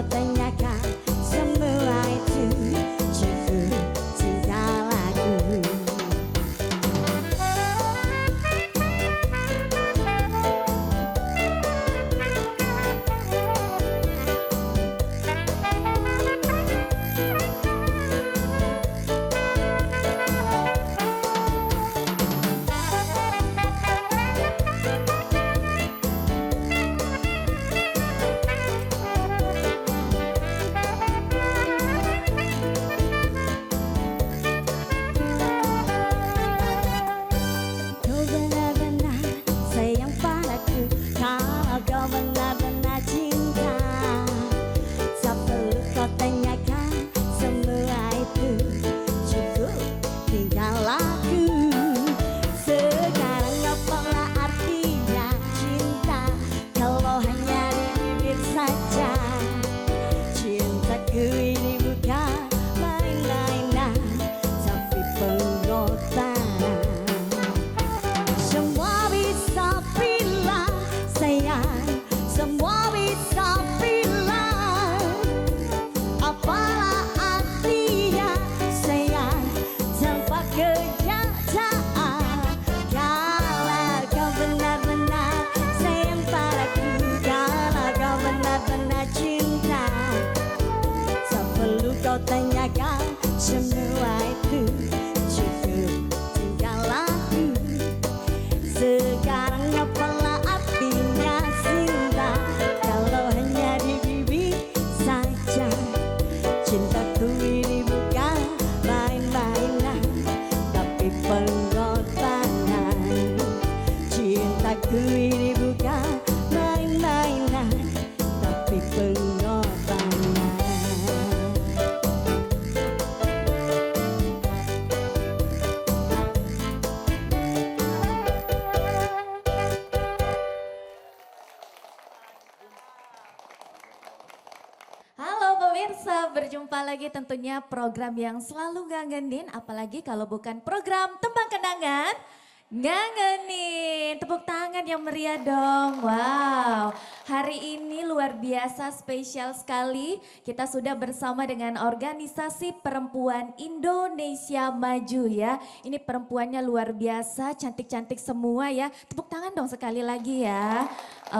tanyakan semua itu cukup tinggal aku. Kau benar-benar sayang padaku, kalau kau benar-benar cinta. Tak perlu kau tanyakan semua itu, cukup tinggal aku. Sekarang apalah artinya cinta kalau hanya di bibir saja. Cintaku ini bukan main-mainan, tapi pengorbanan. Semua bisa bilang sayang, semua bisa bilang. Apalah artinya sayang tanpa kenyataan. Kalau kau benar-benar sayang padaku, kalau kau benar-benar cinta, tak perlu kau tanyakan semua itu, cukup tinggal aku. Sekarang apalah artinya cinta kalau hanya di bibir saja. Cintaku ini bukan main-mainan, tapi pengorbanan. Cintaku ini bukan main-mainan, tapi pengorbanan. Halo pemirsa, berjumpa lagi tentunya program yang selalu ngangenin, apalagi kalau bukan program Tembang Kenangan. Ngangenin, tepuk tangan yang meriah dong. Wow, hari ini luar biasa spesial sekali. Kita sudah bersama dengan organisasi perempuan Indonesia Maju ya. Ini perempuannya luar biasa, cantik-cantik semua ya. Tepuk tangan dong sekali lagi ya.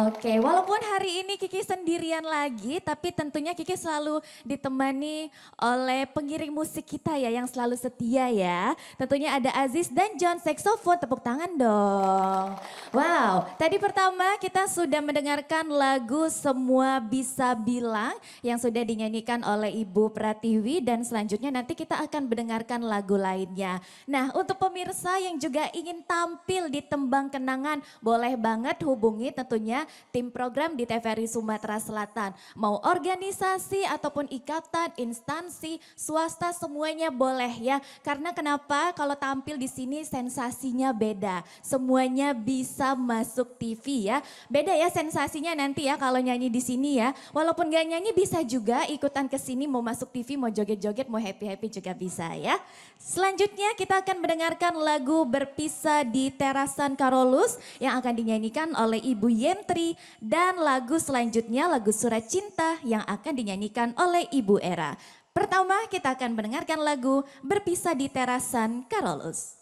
Oke, walaupun hari ini Kiki sendirian lagi, tapi tentunya Kiki selalu ditemani oleh pengiring musik kita ya yang selalu setia ya. Tentunya ada Aziz dan John saxophone, tepuk tangan dong. Wow, tadi pertama kita sudah mendengarkan lagu Semua Bisa Bilang yang sudah dinyanyikan oleh Ibu Pratiwi dan selanjutnya nanti kita akan mendengarkan lagu lainnya. Nah, untuk pemirsa yang juga ingin tampil di Tembang Kenangan, boleh banget hubungi tentunya tim program di TVRI Sumatera Selatan. Mau organisasi ataupun ikatan, instansi, swasta semuanya boleh ya. Karena kenapa? Kalau tampil di sini sensasinya beda. Semuanya bisa masuk TV ya. Beda ya sensasinya nanti ya kalau nyanyi di sini ya. Walaupun gak nyanyi bisa juga ikutan ke sini mau masuk TV, mau joget-joget, mau happy-happy juga bisa ya. Selanjutnya kita akan mendengarkan lagu Berpisah di Terasan Karolus yang akan dinyanyikan oleh Ibu Yentri dan lagu selanjutnya lagu Surat Cinta yang akan dinyanyikan oleh Ibu Era. Pertama kita akan mendengarkan lagu Berpisah di Terasan Karolus.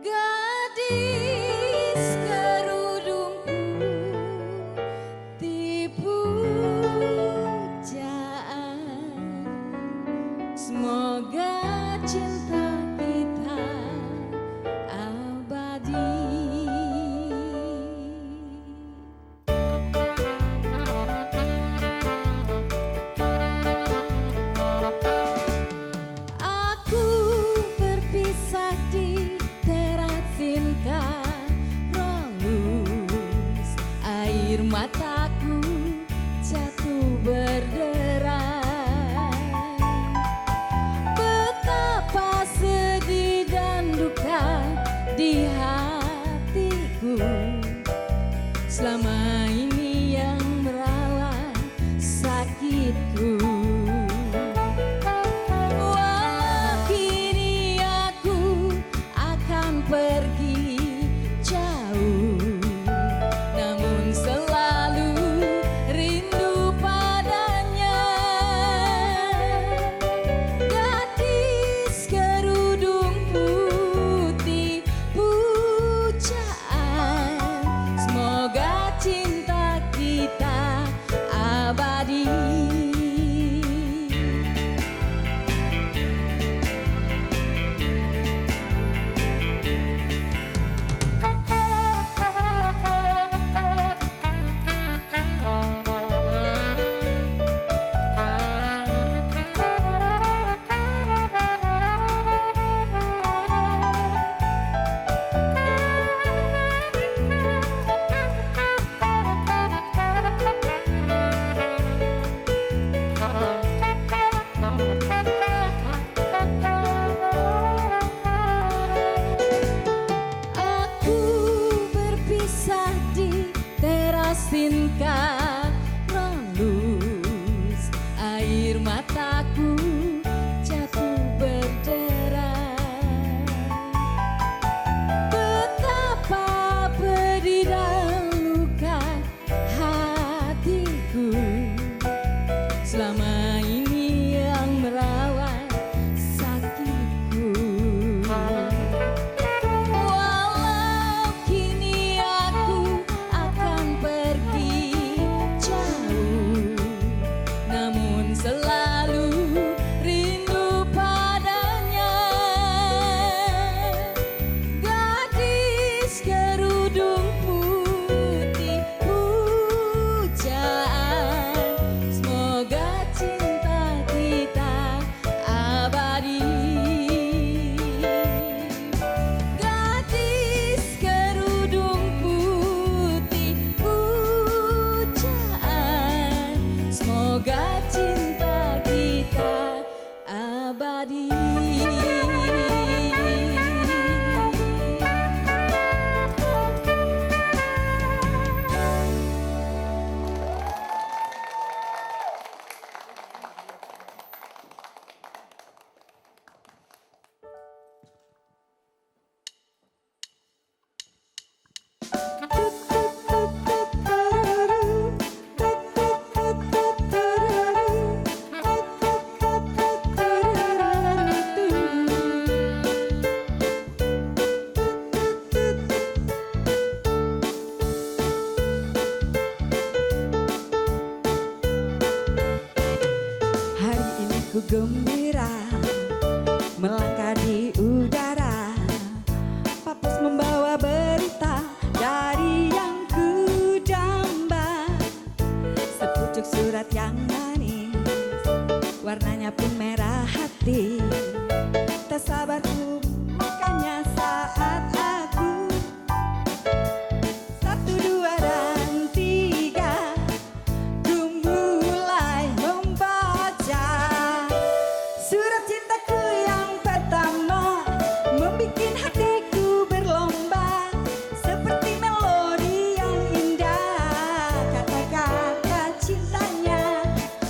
Gadis kerudungku tipu pujaan, semoga cinta kita abadi. Aku berpisah di teras cinta rolus, air mataku jatuh berderai. Betapa sedih dan duka di hatiku, selama ini yang merawat sakitku. Walau kini aku akan pergi jauh, jadi. Hari ini ku gembira melangkah di udara, Papus membawa berita dari yang ku damba. Sepucuk surat yang manis, warnanya pun merah hati. Tak sabar ku bukanya saat aku satu, dua, dan tiga ku mulai membaca surat cintaku yang pertama, membikin hatiku berlomba seperti melodi yang indah, kata-kata cintanya.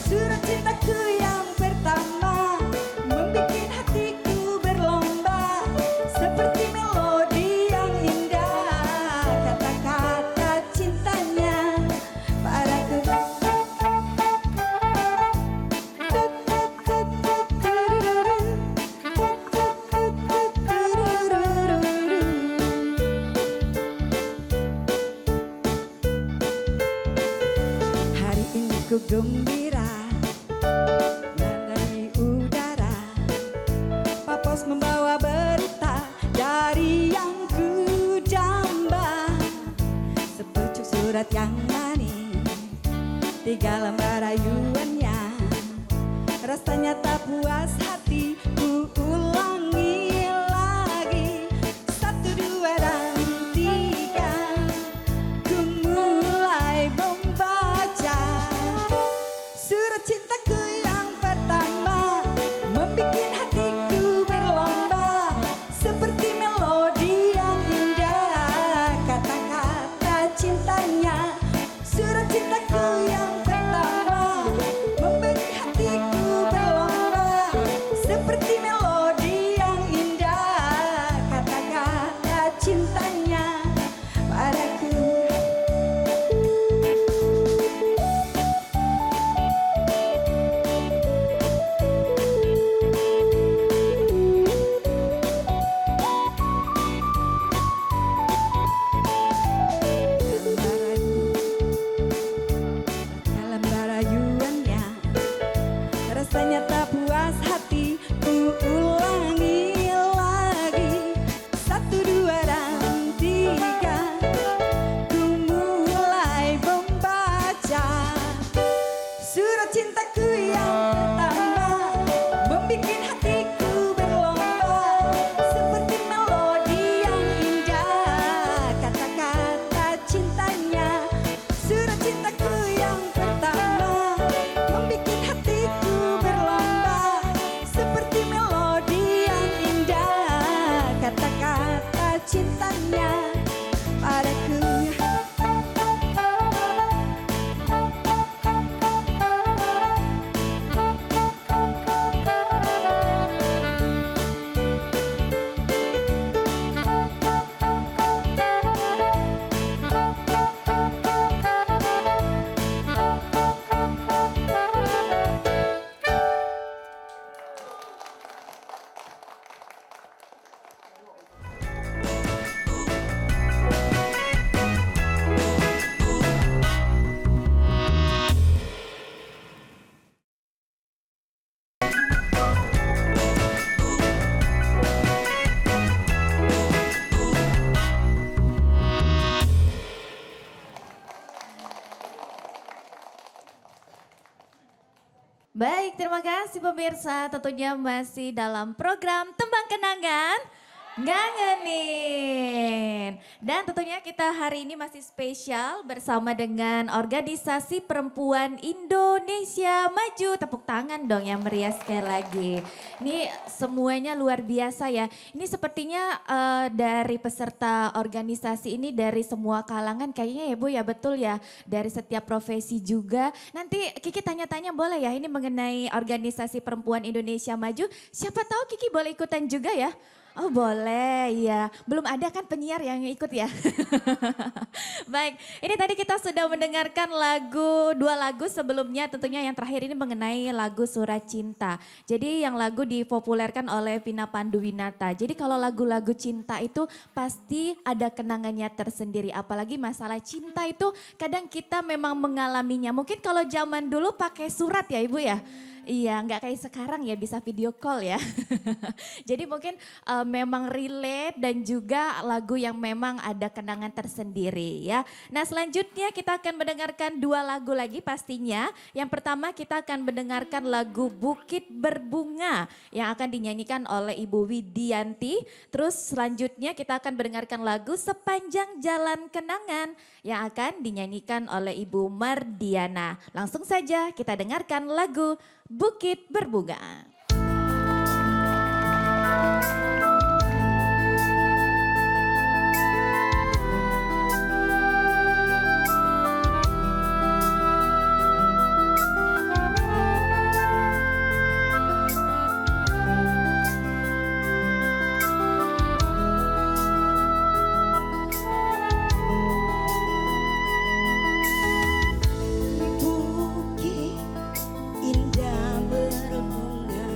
Surat cintaku yang pertama, membikin hatiku berlomba seperti melodi yang indah, kata-kata cintanya padaku. Hari ini ku gembira dari udara, Papus membawa berita dari yang ku damba. Sepucuk surat yang manis, 3 lembar rayuannya, rasanya tak puas hati, ku ulangi lagi. 1, 2, dan 3 ku mulai membaca surat cintaku yang pertama, membikin hatiku berlomba seperti melodi yang indah, kata-kata cintanya. Surat cintaku yang pertama, membikin hatiku berlomba seperti melodi yang indah, kata-kata cintanya padaku. Dalam rayuannya, rasanya tak puas hati, ku ulangi lagi. 1, 2, dan 3 ku mulai membaca surat cintaku yang pertama, membikin hatiku berlomba seperti melodi yang indah, kata-kata cintanya. Surat cintaku yang pertama, membikin hatiku berlomba seperti melodi yang indah, kata-kata cintanya padaku. Baik, terima kasih pemirsa. Tentunya masih dalam program Tembang Kenangan Ngangenin. Dan tentunya kita hari ini masih spesial bersama dengan Organisasi Perempuan Indonesia Maju. Tepuk tangan dong yang meriah sekali lagi. Ini semuanya luar biasa ya. Ini sepertinya dari peserta organisasi ini dari semua kalangan kayaknya ya Bu ya, betul ya. Dari setiap profesi juga. Nanti Kiki tanya-tanya boleh ya ini mengenai Organisasi Perempuan Indonesia Maju. Siapa tahu Kiki boleh ikutan juga ya. Oh boleh, ya. Belum ada kan penyiar yang ikut ya. Baik, ini tadi kita sudah mendengarkan dua lagu sebelumnya tentunya yang terakhir ini mengenai lagu Surat Cinta. Jadi yang lagu dipopulerkan oleh Vina Panduwinata. Jadi kalau lagu-lagu cinta itu pasti ada kenangannya tersendiri. Apalagi masalah cinta itu kadang kita memang mengalaminya. Mungkin kalau zaman dulu pakai surat ya Ibu ya. Iya, nggak kayak sekarang ya bisa video call ya. Jadi mungkin memang relate dan juga lagu yang memang ada kenangan tersendiri ya. Nah selanjutnya kita akan mendengarkan dua lagu lagi pastinya. Yang pertama kita akan mendengarkan lagu Bukit Berbunga yang akan dinyanyikan oleh Ibu Widianti. Terus selanjutnya kita akan mendengarkan lagu Sepanjang Jalan Kenangan yang akan dinyanyikan oleh Ibu Mardiana. Langsung saja kita dengarkan lagu Bukit Berbunga. Bukit indah berbunga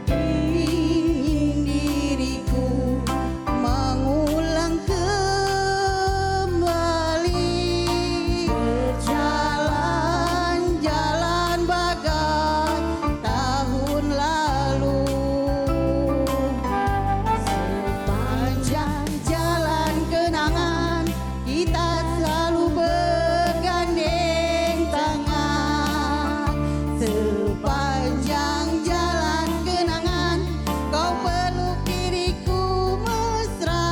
Ingin diriku mengulang kembali, berjalan-jalan bagai tahun lalu. Sepanjang jalan kenangan kita selalu bergandeng tangan. Sepanjang jalan kenangan kau peluk diriku mesra.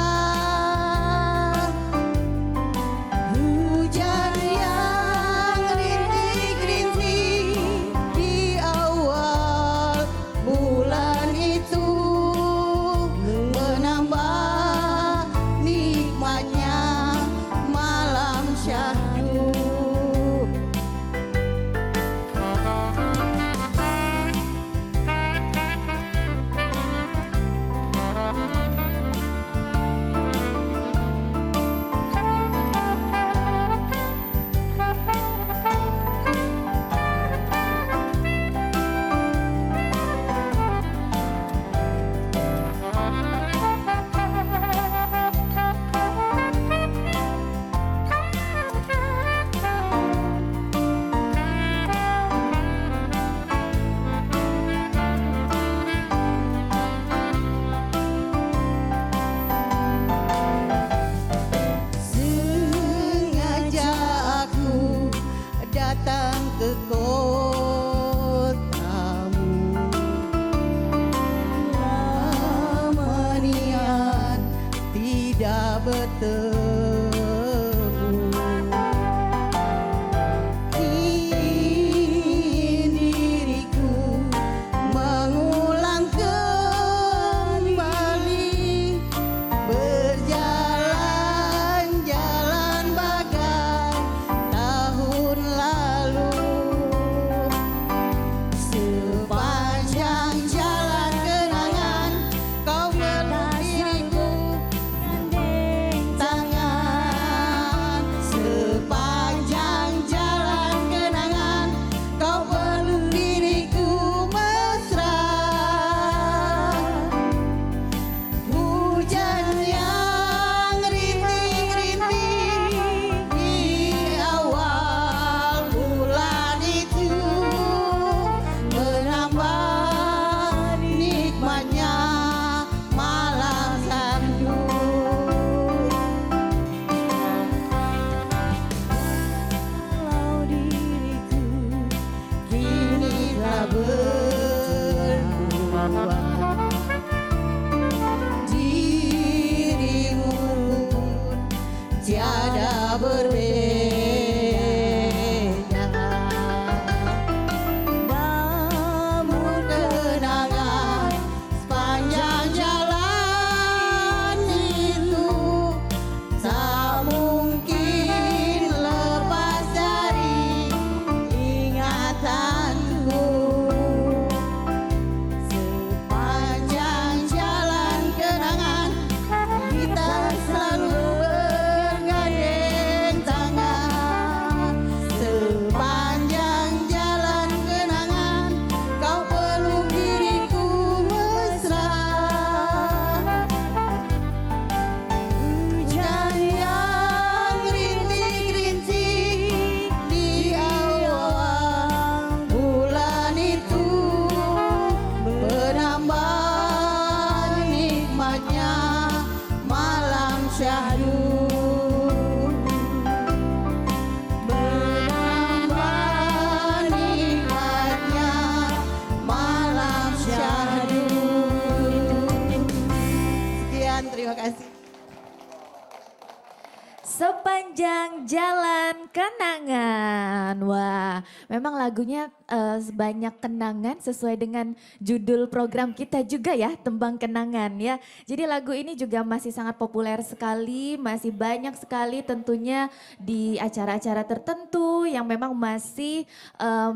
Hujan yang rintik-rintik di awal bulan itu menambah nikmatnya malam syahdu. Sengaja aku datang ke kotamu, lama niat tidak bertemu. Ingin diriku mengulang kembali, berjalan-jalan bagai tahun lalu. Sepanjang jalan kenangan kau peluk diriku gandeng tangan. Sepanjang jalan kenangan kau peluk diriku mesra. Hujan yang rintik-rintik di awal bulan itu menambah nikmatnya malam syahdu. Walau diriku kini telah berdua, dirimu pun tiada berbeda. Namun kenangan sepanjang jalan itu tak mungkin lepas dari ingatanku. Sepanjang jalan kenangan kita selalu bergandeng tangan. Sepanjang jalan kenangan kau peluk diriku mesra. Hujan yang rintik-rintik di awal bulan itu menambah nikmatnya malam syahdu. Menambah nikmatnya malam syahdu. Sekian, terima kasih. Sepanjang jalan kenangan. Wah, memang lagunya banyak kenangan sesuai dengan judul program kita juga ya, Tembang Kenangan ya. Jadi lagu ini juga masih sangat populer sekali, masih banyak sekali tentunya di acara-acara tertentu yang memang masih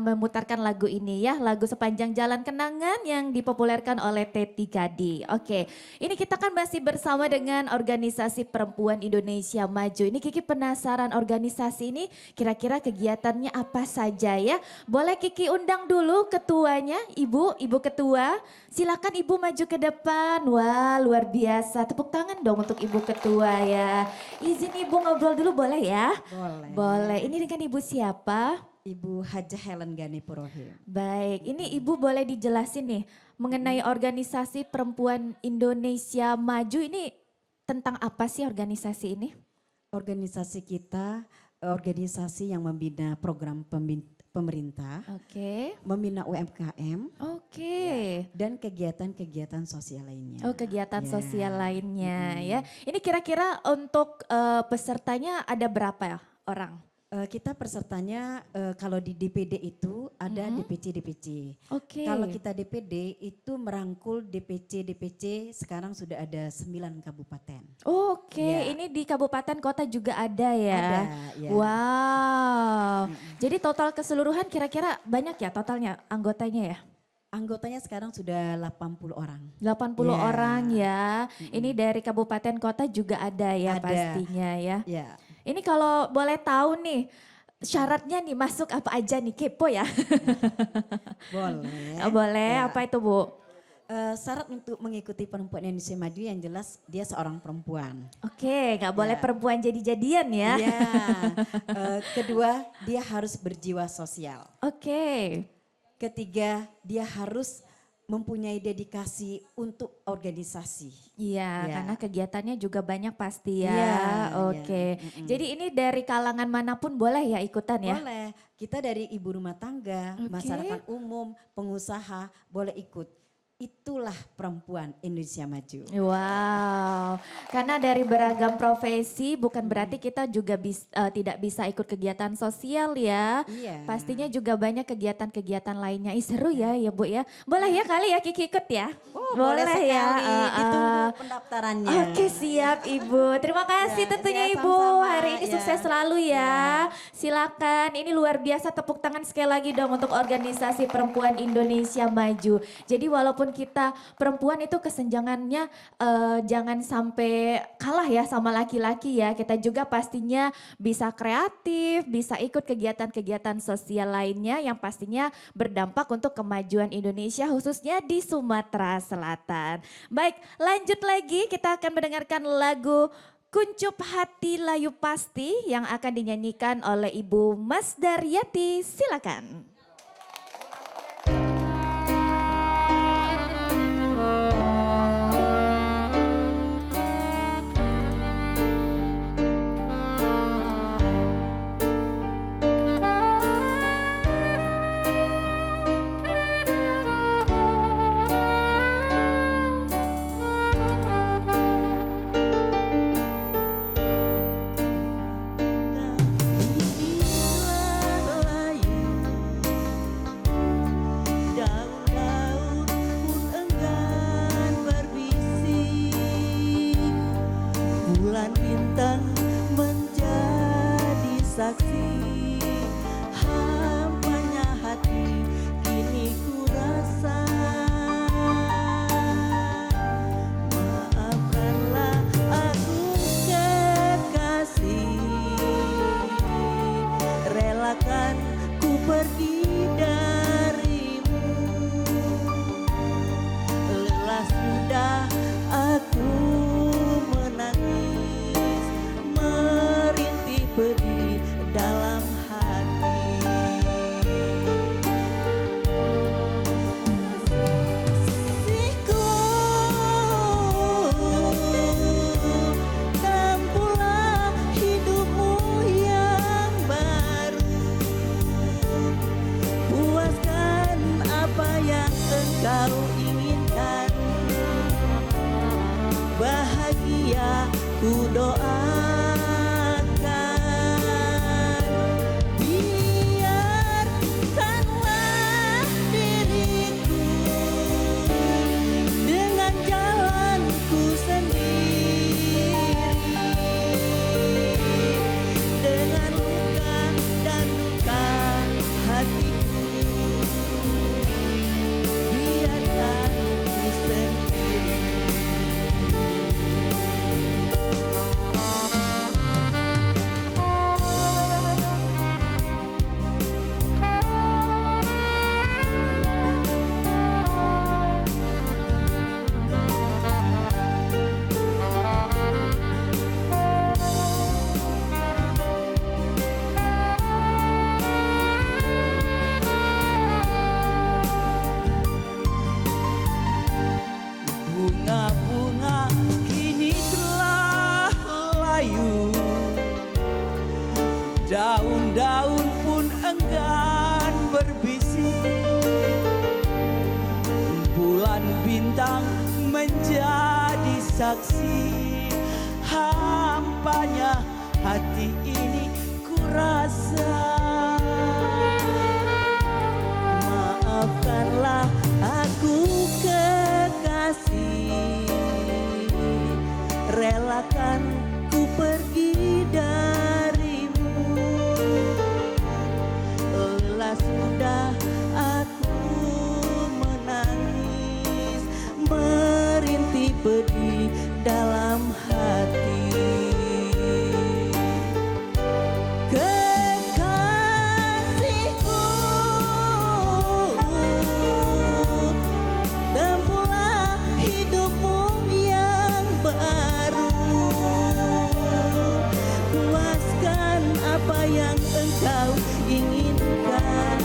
memutarkan lagu ini ya. Lagu Sepanjang Jalan Kenangan yang dipopulerkan oleh T3D. Oke, ini kita kan masih bersama dengan Organisasi Perempuan Indonesia Maju. Ini Ini Kiki penasaran organisasi ini kira-kira kegiatannya apa saja ya. Boleh Kiki undang dulu ketuanya, Ibu Ketua. Silakan Ibu maju ke depan. Wah luar biasa, tepuk tangan dong untuk Ibu Ketua ya. Izin Ibu ngobrol dulu boleh ya? Boleh. Boleh, ini dengan Ibu siapa? Ibu Hajah Helen Gani Purohim. Baik, ini Ibu boleh dijelasin nih mengenai organisasi Perempuan Indonesia Maju ini tentang apa sih organisasi ini? Organisasi kita, organisasi yang membina program pemerintah, Oke. membina UMKM, Oke. dan kegiatan-kegiatan sosial lainnya. Oh kegiatan Ya. sosial lainnya ya. Ini kira-kira untuk pesertanya ada berapa orang? Kita pesertanya kalau di DPD itu ada DPC-DPC. Oke. Kalau kita DPD itu merangkul DPC-DPC sekarang sudah ada 9 kabupaten. Oke, Ya. ini di kabupaten kota juga ada ya. Ada, ya. Wow. Jadi total keseluruhan kira-kira banyak ya totalnya anggotanya ya? Anggotanya sekarang sudah 80 orang. 80 Ya. orang ya. Ini dari kabupaten kota juga ada ya Ada. pastinya ya. Ya. Ini kalau boleh tahu nih syaratnya nih masuk apa aja nih kepo ya? Boleh. Boleh, Ya. apa itu Bu? Syarat untuk mengikuti Perempuan Indonesia Maju yang jelas dia seorang perempuan. Oke, nggak boleh Ya. perempuan jadi-jadian ya. Iya. Kedua, dia harus berjiwa sosial. Oke, Ketiga, dia harus mempunyai dedikasi untuk organisasi. iya Ya. karena kegiatannya juga banyak pasti ya. Iya, Oke, iya. jadi ini dari kalangan manapun boleh ya ikutan ya? Boleh, kita dari ibu rumah tangga, Oke. masyarakat umum, pengusaha boleh ikut. Itulah Perempuan Indonesia Maju. Wow, karena dari beragam profesi bukan berarti kita juga tidak bisa ikut kegiatan sosial ya. Iya. Pastinya juga banyak kegiatan-kegiatan lainnya. Ih seru ya Bu ya. Boleh ya kali ya Kiki ikut ya? Oh, boleh sekali. Ditunggu pendaftarannya. Oke siap Ibu. Terima kasih Ya, tentunya ya, Ibu. sama-sama, Hari ini ya. sukses selalu ya. Silakan. Ini luar biasa, tepuk tangan sekali lagi dong untuk organisasi Perempuan Indonesia Maju. Jadi walaupun kita perempuan itu kesenjangannya jangan sampai kalah ya sama laki-laki ya. Kita juga pastinya bisa kreatif, bisa ikut kegiatan-kegiatan sosial lainnya yang pastinya berdampak untuk kemajuan Indonesia khususnya di Sumatera Selatan. Baik, lanjut lagi kita akan mendengarkan lagu Kuncup Hati Layu Pasti yang akan dinyanyikan oleh Ibu Mas Daryati. Silakan. Daun-daun pun enggan berbisik, bulan bintang menjadi saksi, hampanya hati kini ku rasa. Maafkanlah aku kekasih, relakan ku pergi darimu. Lelah sudah aku menangis, merintih pedih dalam hati. Kasihku, tempuhlah hidupmu yang baru. Puaskan apa yang engkau inginkan. Bahagia ku doakan. Biarkanlah diriku dengan jalanku sendiri, dengan luka dan duka hatiku. Biarkan ku sendiri. saksi hampanya hati ini ku rasa. Maafkanlah aku kekasih, relakan ku pergi darimu. Lelah sudah aku menangis, merintih pedih dalam hati. Kekasihku, tempuhlah hidupmu yang baru. Puaskan apa yang engkau inginkan.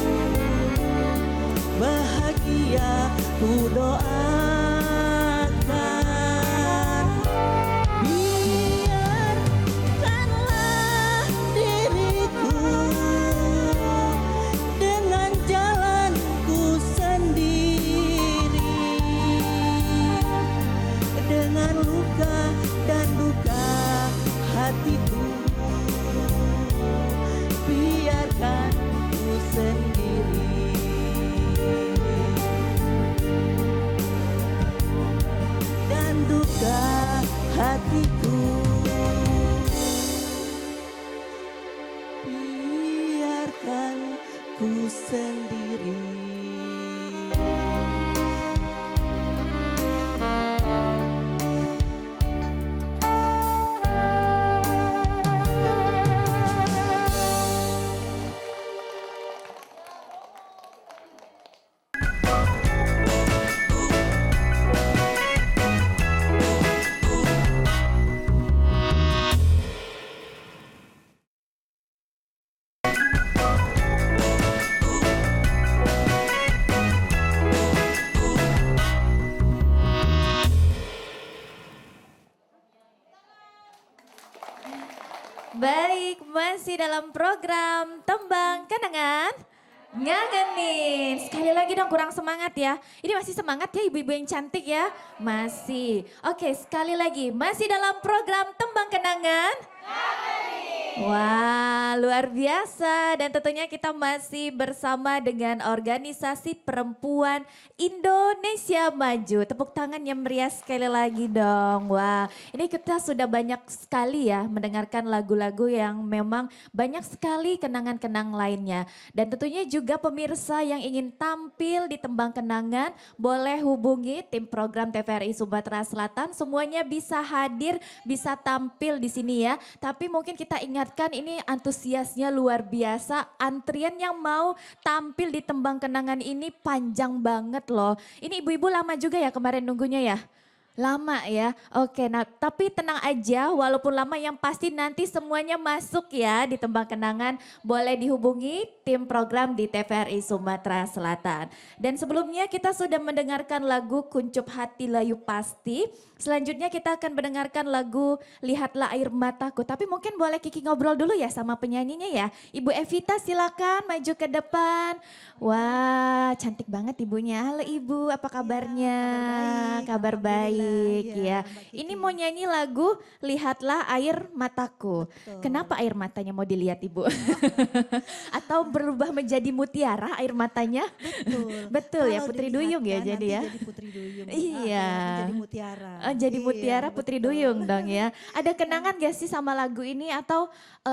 Bahagia ku doakan. Biarkanlah diriku dengan jalanku sendiri, dengan luka dan duka hatiku. Biarkan ku sendiri dan duka hatiku. Biarkan ku sendiri. Baik, masih dalam program Tembang Kenangan Ngangenin. Sekali lagi dong, kurang semangat ya. Ini masih semangat ya ibu-ibu yang cantik ya? Masih. Oke, sekali lagi. Masih dalam program Tembang Kenangan Wah, luar biasa. Dan tentunya kita masih bersama dengan Organisasi Perempuan Indonesia Maju. Tepuk tangan yang meriah sekali lagi dong. Wah, ini kita sudah banyak sekali ya mendengarkan lagu-lagu yang memang banyak sekali kenangan-kenang lainnya. Dan tentunya juga pemirsa yang ingin tampil di Tembang Kenangan boleh hubungi tim program TVRI Sumatera Selatan. Semuanya bisa hadir, bisa tampil di sini ya. Tapi mungkin kita ingatkan ini antusiasnya luar biasa. Antrian yang mau tampil di Tembang Kenangan ini panjang banget loh. Ini ibu-ibu lama juga ya kemarin nunggunya ya? Lama ya, oke. Nah tapi tenang aja, walaupun lama yang pasti nanti semuanya masuk ya di Tembang Kenangan. Boleh dihubungi tim program di TVRI Sumatera Selatan. Dan sebelumnya kita sudah mendengarkan lagu Kuncup Hati Layu Pasti. Selanjutnya kita akan mendengarkan lagu Lihatlah Air Mataku. Tapi mungkin boleh Kiki ngobrol dulu ya sama penyanyinya ya. Ibu Evita silakan maju ke depan. Wah cantik banget ibunya. Halo ibu, apa kabarnya? Kabar baik. Ya. Ini mau nyanyi lagu Lihatlah Air Mataku. Betul. Kenapa air matanya mau dilihat ibu? Atau berubah menjadi mutiara air matanya? Betul. Betul ya, Kalau Putri Duyung ya dilihatkan, jadi ya. nanti jadi Putri Duyung. Iya. Jadi mutiara. Oh, jadi Iya, mutiara Putri betul. Duyung dong ya. Ada kenangan gak sih sama lagu ini atau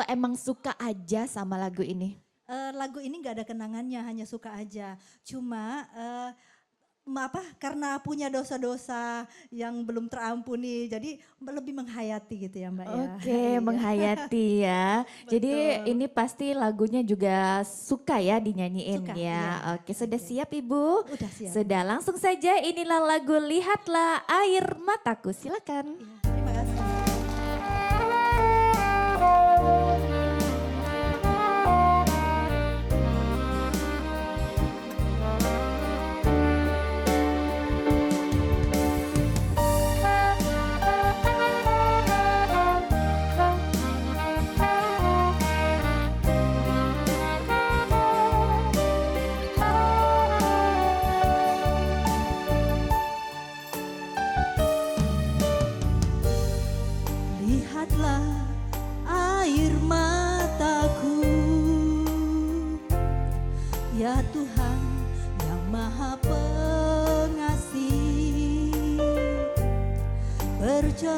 emang suka aja sama lagu ini? Lagu ini nggak ada kenangannya, hanya suka aja. Cuma karena punya dosa-dosa yang belum terampuni, jadi lebih menghayati gitu ya Mbak ya. Oke, Iya. menghayati ya. Jadi Betul. ini pasti lagunya juga suka ya dinyanyiin Suka, ya. iya. Oke, sudah siap Ibu? Udah siap. Sudah, langsung saja inilah lagu Lihatlah Air Mataku. Silakan. Iya, terima kasih.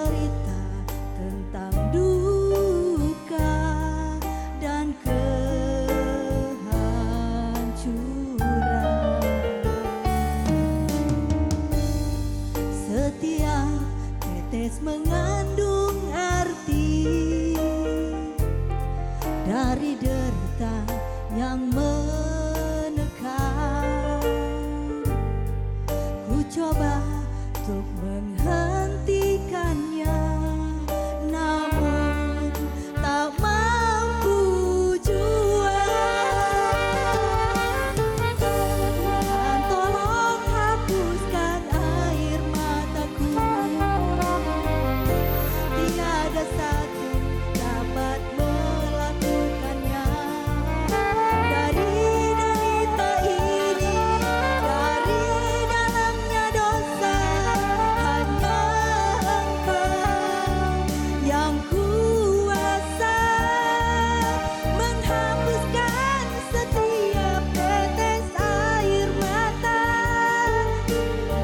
bercerita tentang duka dan kehancuran. Setiap tetes mengandung arti dari derita yang menekan. Ku coba untuk menghentikannya, namun tak mampu jua. Tuhan tolong hapuskan air mataku, tiada satu dapat melakukannya. Dari derita ini, dari dalamnya dosa, hanya Engkau yang kuasa menghapuskan setiap tetes air mata,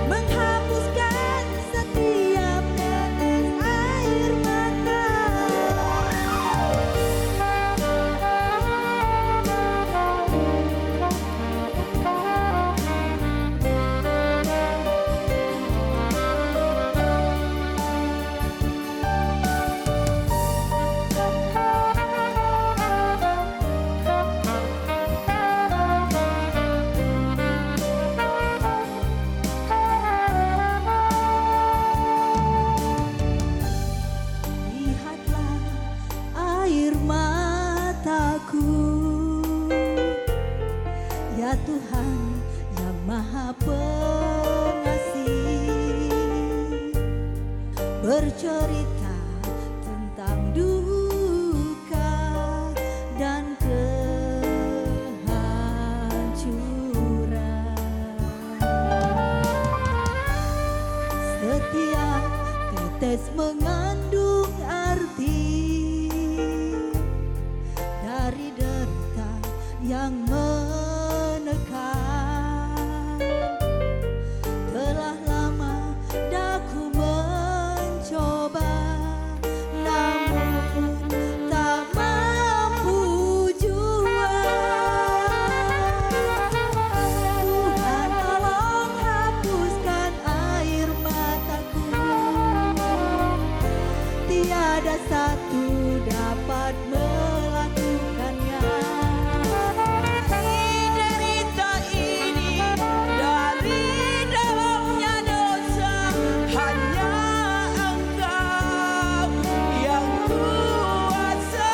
menghapuskan setiap tetes air mata. Lihatlah air mataku, ya Tuhan yang Maha Pengasih, bercerita tentang duka dan kehancuran. Setiap tetes mengandung arti dari derita yang menekan. Telah lama daku mencoba, namun tak mampu jua. Tuhan tolong hapuskan air mataku, tiada satu dapat melakukannya. Di derita ini, dari dalamnya dosa, hanya Engkau yang kuasa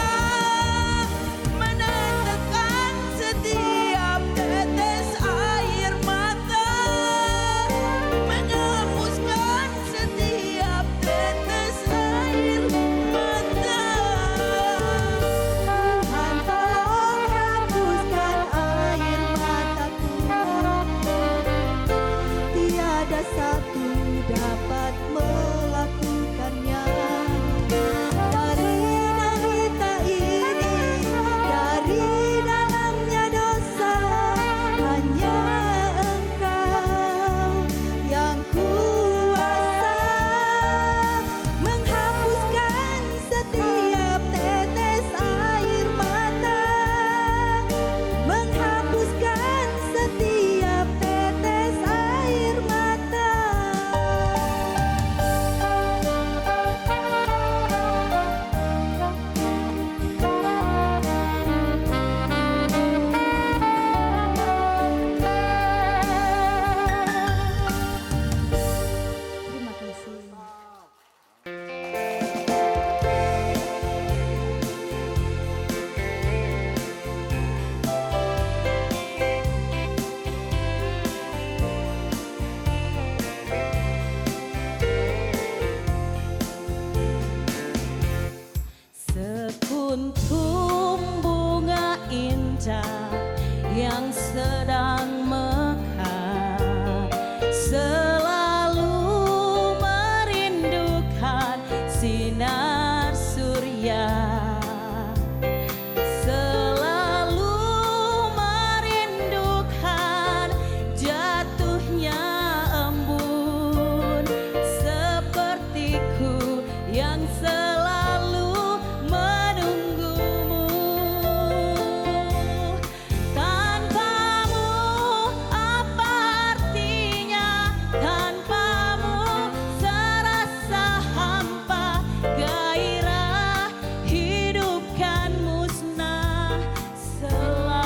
menentekan setiap tetes air mata, menghapuskan setiap tetes air mata. Tuhan tolong hapuskan air mataku, tiada satu dapat melakukannya. Dari derita ini, dari dalamnya dosa, hanya Engkau yang kuasa menghapuskan setiap tetes air mata, menghapuskan setiap tetes air mata. Terima kasih. Sekuntum bunga indah yang sedang mekar, selalu merindukan sinar surya, selalu merindukan jatuhnya embun, sepertiku yang selalu menunggumu. Tanpamu apa artinya, tanpamu serasa hampa, gairah hidup kan musnah selamanya.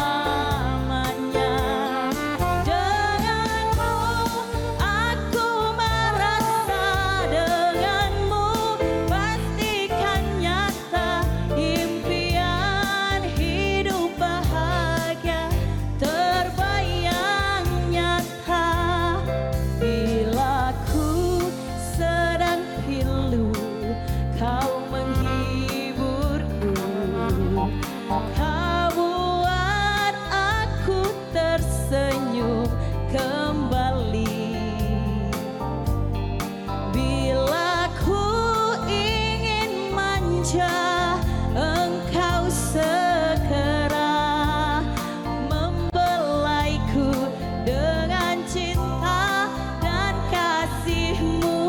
Denganmu aku merasa, denganmu pastikan nyata impian hidup bahagia terbayang nyata. Bila ku sedang pilu, kau menghiburku, kau buat aku tersenyum kembali. Bila ku ingin manja, engkau segera membelaiku dengan cinta dan kasihmu.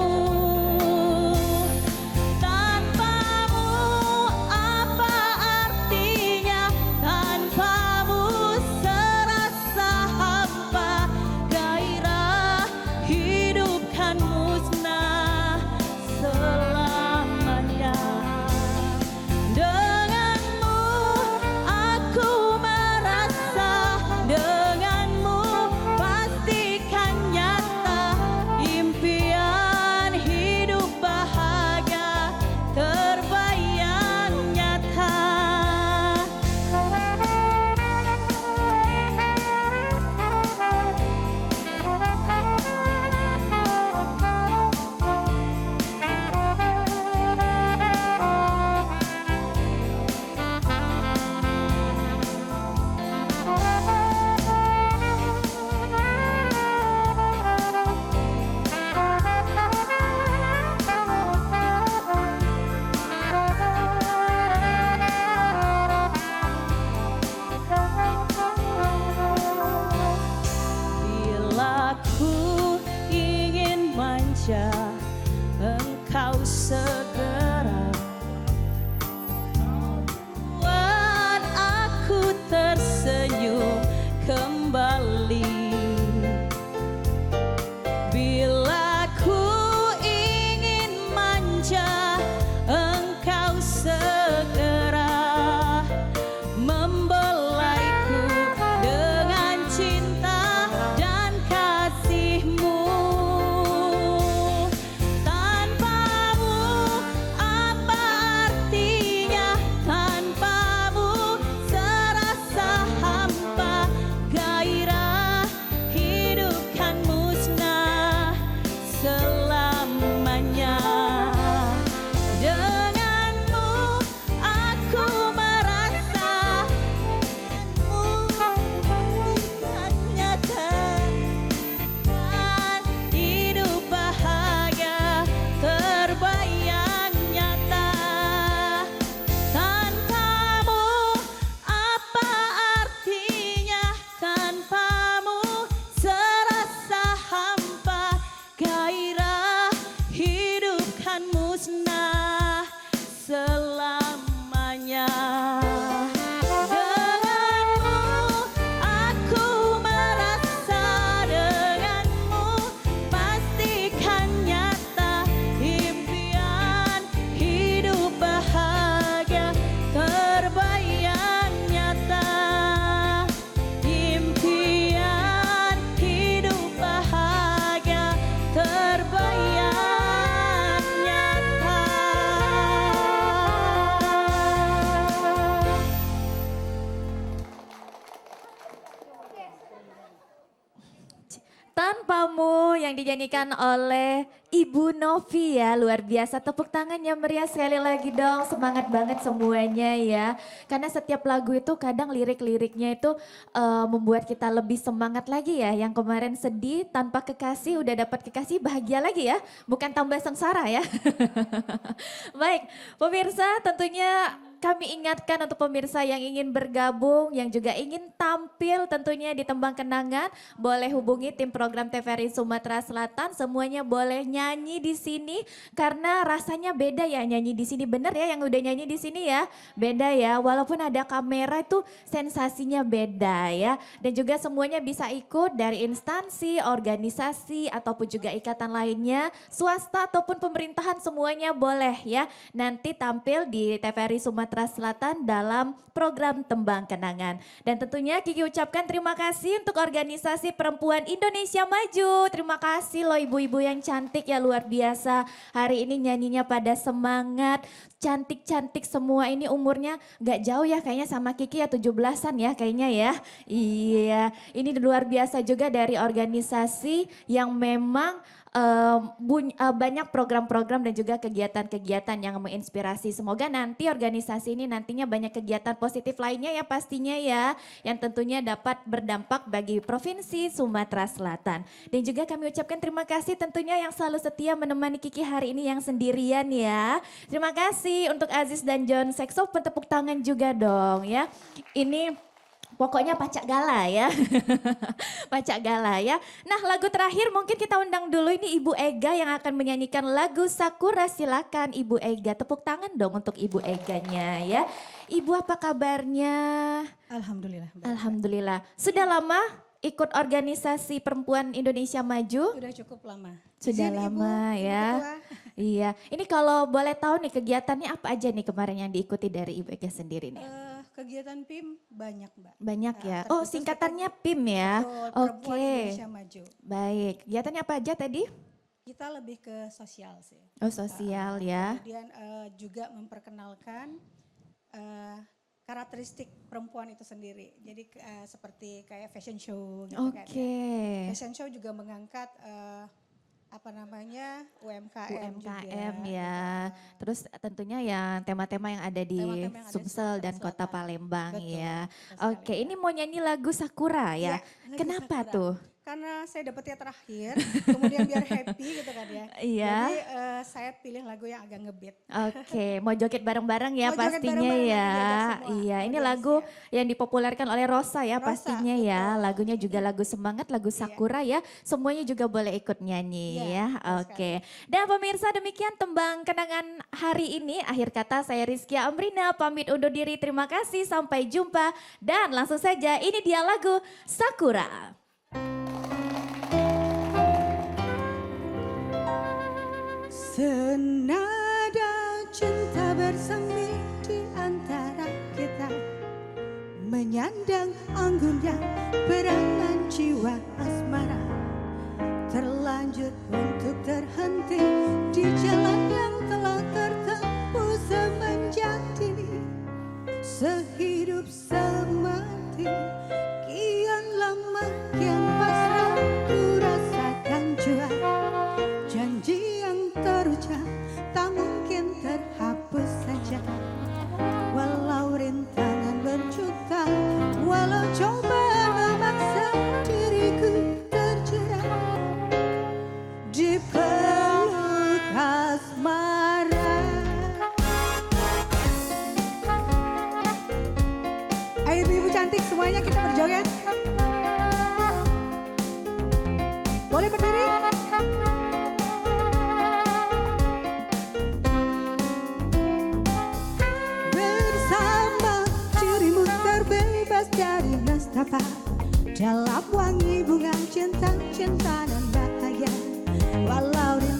Tanpamu apa artinya, tanpamu serasa hampa, gairah hidup kan musnah selamanya. Denganmu aku merasa, denganmu pastikan nyata impian hidup bahagia terbayang nyata. Bila ku ingin manja, engkau segera buat aku tersenyum kembali. Bila ku ingin manja, engkau segera membelaiku dengan cinta dan kasihmu. Tanpamu apa artinya, tanpamu serasa hampa, gairah hidup kan musnah selamanya. Denganmu aku merasa, denganmu pastikan nyata dan hidup bahagia terbayang nyata. Tanpamu apa artinya, tanpamu serasa hampa, gairah hidup kan musnah selamanya. Denganmu aku merasa, denganmu pastikan nyata impian hidup bahagia terbayang nyata. Impian hidup bahagia terbayang nyata. Tanpamu yang dinyanyikan oleh Ibu Novi ya, luar biasa. Tepuk tangannya meriah sekali lagi dong, semangat banget semuanya ya. Karena setiap lagu itu kadang lirik-liriknya itu membuat kita lebih semangat lagi ya. Yang kemarin sedih tanpa kekasih, udah dapat kekasih bahagia lagi ya. Bukan tambah sengsara ya. Baik, pemirsa tentunya kami ingatkan untuk pemirsa yang ingin bergabung, yang juga ingin tampil tentunya di Tembang Kenangan, boleh hubungi tim program TVRI Sumatera Selatan. Semuanya boleh nyanyi di sini karena rasanya beda ya nyanyi di sini. Bener ya yang udah nyanyi di sini ya? Beda ya, walaupun ada kamera itu sensasinya beda ya. Dan juga semuanya bisa ikut dari instansi, organisasi ataupun juga ikatan lainnya, swasta ataupun pemerintahan semuanya boleh ya. Nanti tampil di TVRI Sumatera Selatan dalam program Tembang Kenangan. Dan tentunya Kiki ucapkan terima kasih untuk organisasi Perempuan Indonesia Maju. Terima kasih loh ibu-ibu yang cantik ya luar biasa. Hari ini nyanyinya pada semangat, cantik-cantik semua ini umurnya gak jauh ya kayaknya sama Kiki ya 17-an ya kayaknya ya. Iya, ini luar biasa juga dari organisasi yang memang banyak program-program dan juga kegiatan-kegiatan yang menginspirasi. Semoga nanti organisasi ini nantinya banyak kegiatan positif lainnya ya pastinya ya. Yang tentunya dapat berdampak bagi Provinsi Sumatera Selatan. Dan juga kami ucapkan terima kasih tentunya yang selalu setia menemani Kiki hari ini yang sendirian ya. Terima kasih untuk Aziz dan John Sekso, tepuk tangan juga dong ya. Ini pokoknya pacak gala ya, pacak gala ya. Nah lagu terakhir mungkin kita undang dulu ini Ibu Ega yang akan menyanyikan lagu Sakura. Silakan Ibu Ega, tepuk tangan dong untuk Ibu Eganya ya. Ibu apa kabarnya? Alhamdulillah. Alhamdulillah. Sudah lama ikut organisasi Perempuan Indonesia Maju? Sudah cukup lama. Sudah Izin, lama Ibu, ya. Iya, ini kalau boleh tahu nih kegiatannya apa aja nih kemarin yang diikuti dari Ibu Ega sendiri nih? Kegiatan PIM banyak Mbak. Banyak ya. Terkhusus Oh singkatannya PIM ya. Perempuan Indonesia Maju. Baik. Kegiatannya apa aja tadi? Kita lebih ke sosial sih. Oh sosial ya. Kemudian juga memperkenalkan karakteristik perempuan itu sendiri. Jadi seperti kayak fashion show gitu kan. Oke. Fashion show juga mengangkat UMKM UMKM juga. ya. Terus tentunya yang tema-tema yang ada di Tema-tema yang ada di Sumsel dan Sumatera Kota Selatan. Palembang Betul, ya. betul Oke, sekali. ini mau nyanyi lagu Sakura ya. Iya, lagu Kenapa Sakura. tuh? Karena saya dapetnya terakhir, kemudian biar happy gitu kan ya. Iya. Jadi saya pilih lagu yang agak ngebeat. Oke, mau joget bareng-bareng ya Mau joget pastinya bareng-bareng, ya. nanti diajak semua Iya, ini audiens lagu yang dipopulerkan oleh Rosa ya Rosa, pastinya ya. betul. Lagunya juga lagu semangat, lagu Sakura ya. Semuanya juga boleh ikut Iya, nyanyi ya. betul Oke. Dan pemirsa demikian Tembang Kenangan hari ini. Akhir kata saya Rizkia Amrina pamit undur diri. Terima kasih, sampai jumpa. Dan langsung saja ini dia lagu Sakura. Senada cinta bersemi di antara kita, menyandang anggunnya perangan jiwa asmara, terlanjur untuk terhenti di jalan yang telah tertempuh semenjak dini. Sehidup semati, kian lama kian pasrah ku rasakan jua. Janji yang terucap tak mungkin terhapus saja, walau rintangan berjuta, walau cobaan memaksa diriku terjerat di peluk asmara. Ayo ibu cantik semuanya kita berjoget. Boleh berdiri? Bersama dirimu terbebas dari nestapa, dalam wangi bunga cinta, cinta dan bahagia. Walau di